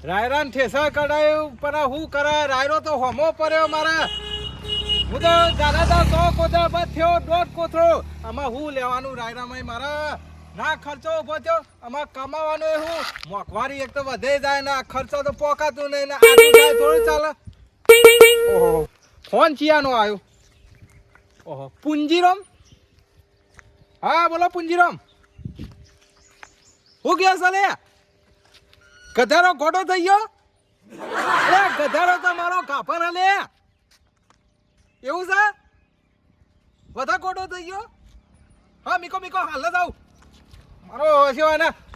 રાયરાન ઠેસા કઢાયું પણ હું કરે રાયરો તો હોમો પડ્યો મારા હું તો જાના તો 100 કોથળા બસ થયો 1.5 કોથળો આમાં હું લેવાનું રાયરામાં મારા ના ખર્ચો ઉભો થયો આમાં કમાવાનું હું મોંઘવારી એક તો વધે જાય ના ખર્ચો તો પોકાતું નહીં ને આટલું જાય થોડું ચાલે ઓહો ફોન ચિયાનો આવ્યો ઓહો પુંજીરામ હા બોલો પુંજીરામ હું ગયા સાલે ગધારો ગોડો થઈ ગયો અરે ગધારો તો મારો કાપર હલે એવું છે બધા ગોડો થઈ ગયો હા મીકો હાલ જ આવ મારો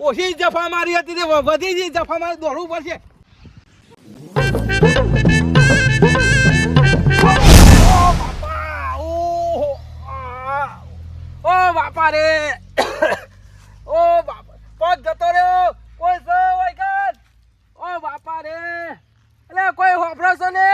ઓછી જફા મારી હતી તે વધી જ જફા મારી દોડવું પડશે ઓ બાપા રે ઓ બાપા પગ જતો રહ્યો કોઈ સો વાયકન ઓ બાપા રે એટલે કોઈ હોફરસો ને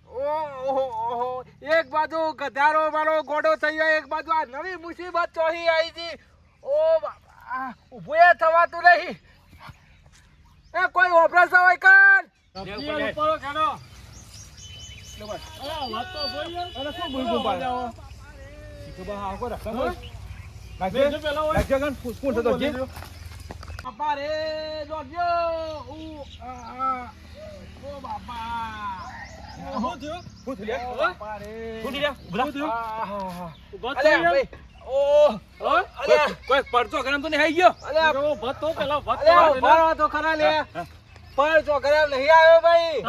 ઓહો એક બાજુ ગધારો મારો ગોડો થઈ ગયો એક બાજુ આ નવી મુસીબત ચોહી આવી છે ઓ બાપા ઉભો થવાતું નહીં એ કોઈ હોફરસો વાયકન ઉપર કાઢો વાત તો જોઈએ અરે શું બોલ પાડે બાપા રે જોજો ઓ બાપા હું થયો બાપા રે કોઈ પરચો ગરમ તો નહીં આવી ગયો અલ્યા ભતો પેલા ભતો તો ખરા લે પરચો ગરમ નહીં આવ્યો ભાઈ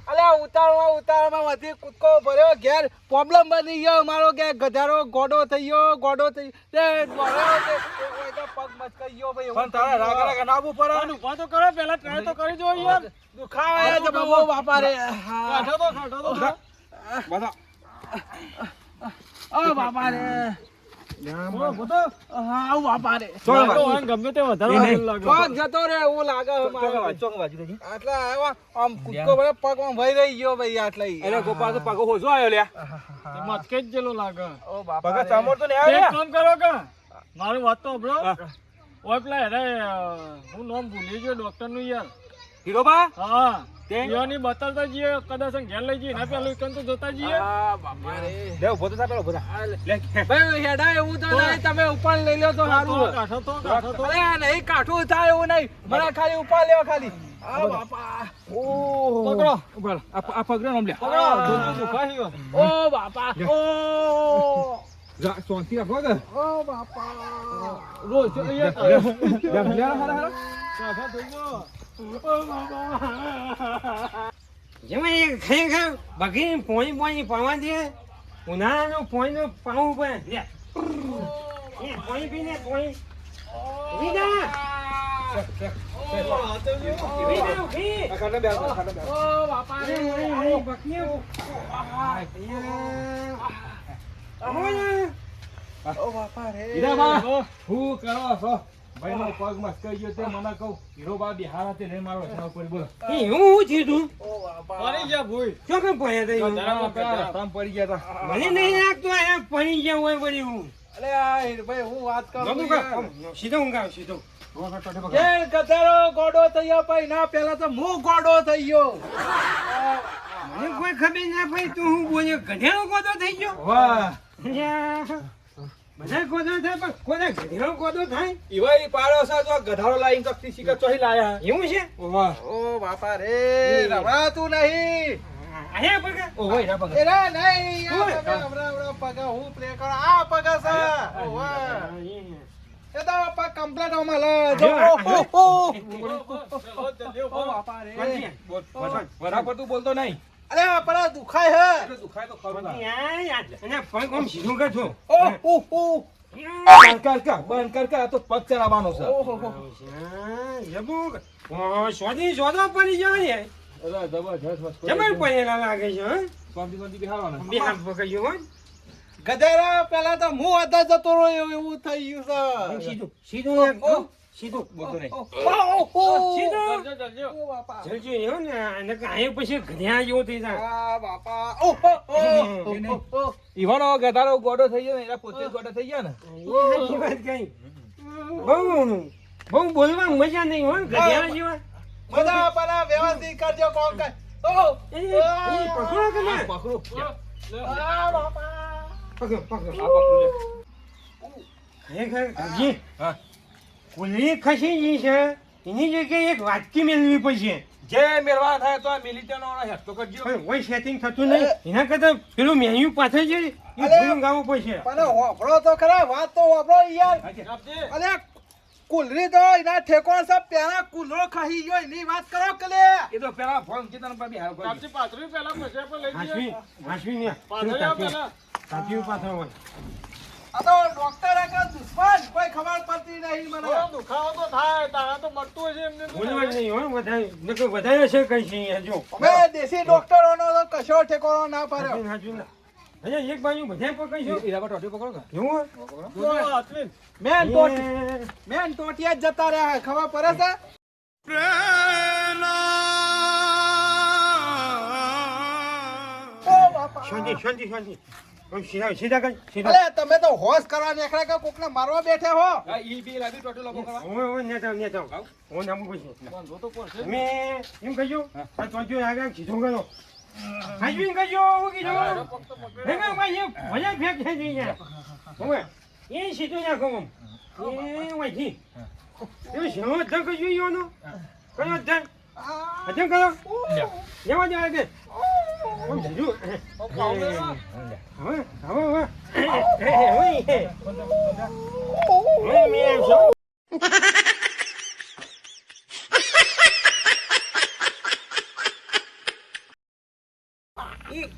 અલ્યા ઉતાળમાં વધી કૂદકો ભર્યો ઘેર પ્રોબ્લેમ બની ગયો મારો કે ગધારો ગોડો થઈ ગયો તે દોડ્યો તે પગ મચકાઈ ગયો ભાઈ પણ તારા રાગા નાબુ પર વાતો કરો પહેલા ટ્રાય તો કરી જો યાર દુખાવા છે બાબો બાપા રે કાઢો તો બધા ઓ બાપા રે ગમે તે વધારે જતો રે એવું લાગે આટલા આવ્યા આમ કૂદકો ભરે પગમાં ભઈ રહી ગયો ભાઈ આટલા અરે ગોપા તો પગો હોજો આવ્યો લ્યા મતકે જ જેલો લાગે ઓ બાપા પગા ચામોર તો નહીં આવે કામ કરો કે મારું વાત તો બ્રો ઓય પેલા અરે હું નામ ભૂલી ગયો ડોક્ટર નું યાર હીરોબા હા તેની બતાવતા જઈએ કદાચ ઘેર લઈ જઈએ ના પેલું એકન તો જોતા જઈએ હા બાપા રે લે ઉભો તો પેલો ઉભો લે ભાઈ હેડા એવું તો નહીં તમે ઉપર લઈ લ્યો તો સારું કાઠો તો અરે નહીં કાઠું થાય એવું નહીં મને ખાલી ઉપર લેવો ખાલી આ બાપા ઓ પકડો ઉપર આ પકડો નામ લે પકડો જોજો દુખાઈ ઓ બાપા ઓ જા સોંતી રાખો કે ઓ બાપા રોજ અહીંયા હારા કાઠો થઈ ગયો જેમાં ખરેખર બગી પોણી પાવા દે ઉનાળાનું પોણી પાવું પડે પોણી પીને પોણી હું કરો છો ભાઈ નો પગ મસ્કાઈ ગયો તે મને કહું હીરોબા બિહારા તે નહીં મારો એના ઉપર બોલો હું થયું તું પડી ગયા ભૂઈ શું કેમ પડ્યા રસ્તામાં પડી ગયા તા મને નહીં લાગતું આ પડી ગયા હોય પડી હું અરે આ ભાઈ હું વાત કરું સીધો ઊંઘાવ સીધો કે ગધારો ગોડો થઈ ગયો ભાઈ ના પેલા તો હું ગોડો થઈ ગયો મને કોઈ ખબર ના ભાઈ તું હું બોલ્યો ગધેડો ગોદો થઈ ગયો વાહ બધા ગોદો થાય પણ કોને ગધેડો ગોદો થાય ઈવાઈ પાડો છે તો ગધારો લાઈન કક્ષી શીખર ચોહી લાયા એવું છે વાહ ઓ બાપા રે રવડાતું નહીં આયા પગા ઓ હોય ના પગા એરા નહીં યાર રવડા પગા હું પ્લે કરો આ પગા છે ઓ વાહ એ તો પગ કમ્પ્લીટ ઓમાં લે જો ઓ બાપા રે વરા પર તું બોલતો નહીં અરે આપણા દુખાય હે દુખાય તો ખરું ના અને પગ આમ સીધું કરજો બંધ કર તો પગ ચલાવવાનો છે જબુ સ્વાદી સ્વાદો પડી જાય ને અરે જબરજસ્ત જબર પડેલા લાગે છે હે કોમ્પી બિહારવાના બિહાર પકડ્યો હો ગધેડા પેલા તો હું અદા જતો રહ્યો એવું થઈ ગયું છે સીધું સીધું સીધું બોલતો નહીં સીધું જલ્દી હો ને અને કાંઈ પછી ઘડિયા જેવો થઈ જાય આ બાપા ઈવાનો ગધારો ગોડો થઈ ગયો ને એના પોતે ગોડો થઈ ગયા ને એ વાત કઈ બહુ બહુ બોલવા મજા નહીં હો ઘડિયા જેવા બધા પણ વ્યવસ્થિત કરજો કોમ કર પકડો કે ના પકડો પકડો પકડો ખરેખર કાકી હા કુલરી ખસી ગઈ છે એની જગ્યાએ એક વાટકી મેળવી પડશે જે મેળવા થાય તો આ મિલિટરીનો હેઠો કરજો પણ કોઈ સેટિંગ થતું નહીં એના કરતા પેલું મેન્યુ પાછળ છે એ ભૂલું ગાવું પડશે પણ હોભળો તો ખરા વાત તો હોભળો યાર આપજે અરે કુલરી તો એના ઠેકોણ સબ પેલા કુલરો ખાઈ ગયો એની વાત કરો કે લે એ તો પેલા ફોન કીધા ને હાલ કોઈ આપજી પાથરી પેલા પછી આપણે લઈ જઈએ. હાસવી ને પાથરી આવ પેલા. કાપી પાછળ હોય આ તો ડોક્ટર આગળ દુશ્મન કોઈ ખબર પડતી નહીં મને થોડો દુખાવો તો થાય તારા તો મળતું હશે એમને તો. બોલવા નહીં હોય વધારે છે કઈ છે જો અમે દેશી ડોક્ટરોનો તો કશો ઠેકોણો ના પાડ્યો હાજુ ના અરે એક બાજુ બધા પકડીશું ઈરા પર ટોટી પકડો કે એવું હોય? જોજો હાથવીન. મેન ટોટિયા જ જતા રહ્યા છે. ખબર પડે છે ઓ બાપા શાંતિ શાંતિ શાંતિ આમ સીધા સીધા કર સીધા અરે તમે તો હોશ કરવા નીકળ્યા કે કોકને મારવા બેઠા હો આ ઈ બી લાવી ટોટી લોકો કરવા ઓય નેતા હું નામ પૂછું વાંધો તો પડશે. તમે એમ કહેજો આ તો આગળ સીધું કરો હાજવીન કહેજો હું કીધું ભેગા ભાઈ ભલે ફેક થઈ જઈ જાય હવે એ સીધું નાખો આમ એ વાંચી એ શેનો ધન કહેજો ઈવાનો કયો ધન અધન કરો જવા દે આગળ ઓમ સીધું હવે હવે હવે મેં શું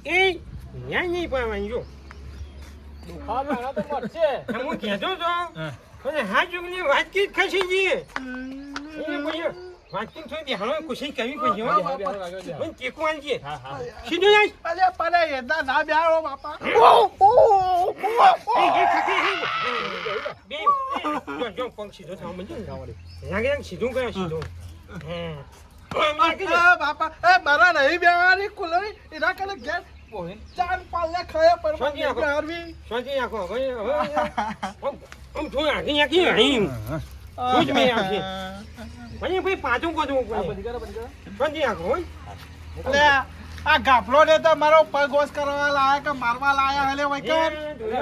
એ ન્યાય નહીં પાડવાની જો દુખાવો એના તો મળશે. હું કહેતો તો અને હા જોગની વાતચીત ખસી જઈએ એ પછી વાતચીત થોડી હાલો કોશિશ કરવી પડશે હો મને ટેકો આલજે સીધું જાય અરે પણ એના ના બેહારો બાપા જો પગ સીધો થવા મંજે લાગે સીધું કરો સીધું બાપા એ મારા નહીં બેહારી કુલરી એના કને ગેસ ચાર પાલે ખાયા પર શાંતિ રાખો. બેહારવી શાંતિ રાખો હવે આમ થોડું આગળ આખી અહીં રોજ મેં આવશે પછી ભાઈ પાછું કરવું પડે શાંતિ રાખો હોય એટલે આ ગાફલો ને તો મારો પગ વોશ કરવા લાયા કે મારવા લાયા હલે વઈ કે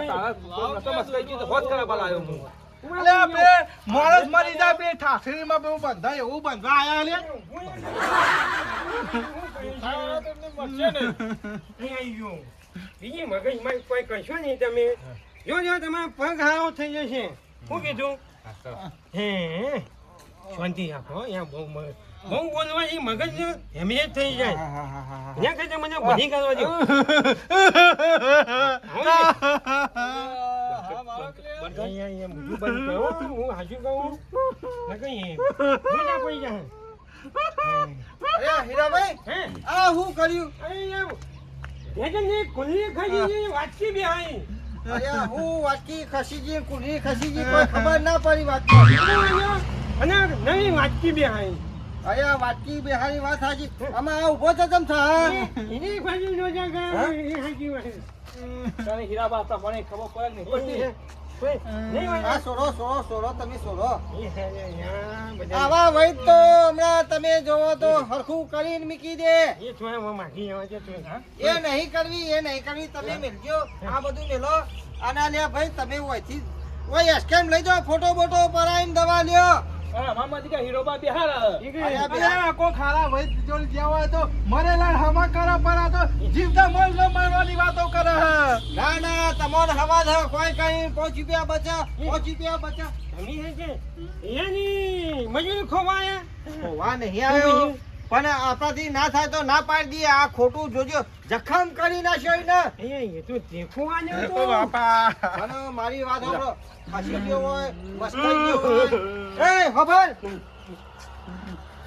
તારા નતો મસ્ત ગઈ તો હોત કરવા લાવ્યો હું અલે બે માણસ મરી જાય બે ઠાઠરીમાં બેવું બંધા એવું બંધવા આયા હલે દુખાવો તો એમને મળશે ને. બીજી મગજમાં કોઈ કશો નહીં તમે જો તમારા પગ હારો થઈ જશે શું કીધું હે શાંતિ રાખો અહીંયા બહુ બોલવાથી મગજ હેમરેજ થઈ જાય અહીંયા કઈ મને બધી કરવા દો હા, મારો clear. અહીંયા બધું બંધ કરો હું હાજુ કહું કઈ મજા પડી જાય અરે હીરાભાઈ હે આ હું કર્યું કુલ્લી ખાઈ વાતચી બે આવી અરે હું વાટકી ખસીજી કુલરી ખસીજી કોઈ ખબર ના પડી વાતમાં અને નવી વાતચી બે આવી અરે વાટકી બેહારી વાત હાજી આમાં આ ઉભો તો તમ થા એની બાજુ નો જાગા એ હાજી વાત તને હીરાબા તમને ખબર પડે ને નહીં આ સોડો સોડો સોડો તમે સોડો બધા આવા વૈદ તો હમણાં તમે જોવો તો હરખું કરીને મૂકી દે એ થોડા માગી જવા છે તું એ નહીં કરવી તમે મેલજો આ બધું મેલો આના લ્યા ભાઈ તમે ઓયથી ઓય એસ્કેમ લઈ જાઓ ફોટો બોટો પરાઈને દવા લ્યો મામાજી કા હીરોબા બિહાર અરે કોઈ ખારા વૈદ જોડે જ્યાં હોય તો મરેલા હમા કરો પરા તો જીવતા મોલ મારવાની વાતો કરે ના ના તમોન હવા દે કોઈ કઈ 5 રૂપિયા બચા 5 રૂપિયા બચા એની હે છે એની મજૂરી ખોવાયા હોવા નહીં આવ્યો પણ આપણાથી ના થાય તો ના પાડી દઈએ આ ખોટું જોજો જખમ કરી નાખ્યો ને એ તો દેખવાનો તો બાપા અને મારી વાત સાંભળો ખસી ગયો હોય મસ્કાઈ ગયો હોય એ ખબર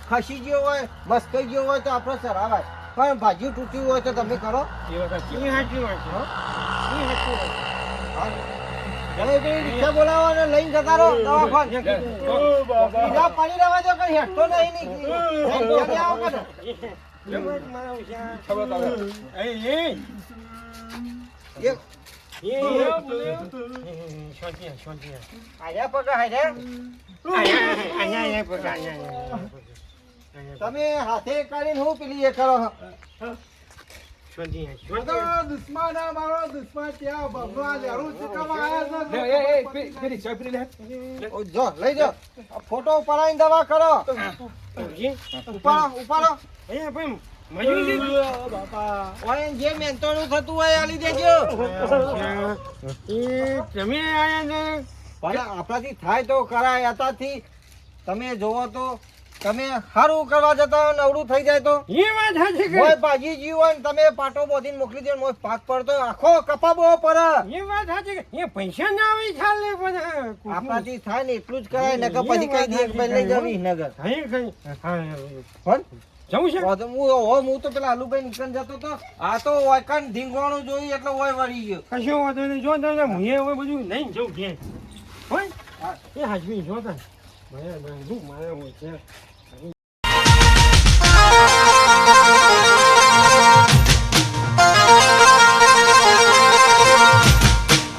ખસી ગયો હોય મસ્કાઈ ગયો હોય તો આપણે સરાવાય પણ ભાજી તૂટ્યું હોય તો તમે કરો એ હાચી વાત છે હો એ હાચી વાત હવે બે રિક્ષા બોલાવો અને લઈને જતા રહો દવાખાને બીજા પાણી રહેવા દો કઈ હેઠતો નહીં નીકળી આવો કને એક આયા પગા હાય રે તમે હાથે કરીને હું પેલી એ કરો શાંતિ બધો દુશ્મન આ મારો દુશ્મન ત્યાં ભગવાન લેરું ચૂકવવા આયા છે. પેલી ચા પી લે ઓ, જો લઈ જાઓ. આ ફોટો પડાઈને દવા કરો. ઉપાડો ઉપાડો. અહીંયા પણ મજૂરી ઓય જે મેંતોડું થતું હોય આલી દેજો. એ તમે આયા ને પણ આપણાથી થાય તો કરાય. અત્યારથી તમે જોવો તો તમે સારું કરવા જતા હોય નવરું થઈ જાય તો એ વાત સાચી કે મોય ભાજી જીવ હોય ને તમે પાટો બોધીને મોકલી દો ને મોય પાક પડતો હોય, આખો કપાબો પર એ વાત સાચી કે એ પૈસા ના આવે ચાલે પણ આપણાથી થાય ને એટલું જ કરાય નકર પછી કઈ દે ભાઈ લઈ જવી નગર કઈ કઈ પણ જવું છે હું તો પેલા આલુભાઈ નીકળ જતો તો આ તો વાયકાન ધીંગવાનું જોયું એટલે ઓય વળી ગયો. કશો વાંધો નહીં જો તમે હું હવે બધું લઈને જવું છે હોય એ હાજરી જો તા મારે હોય છે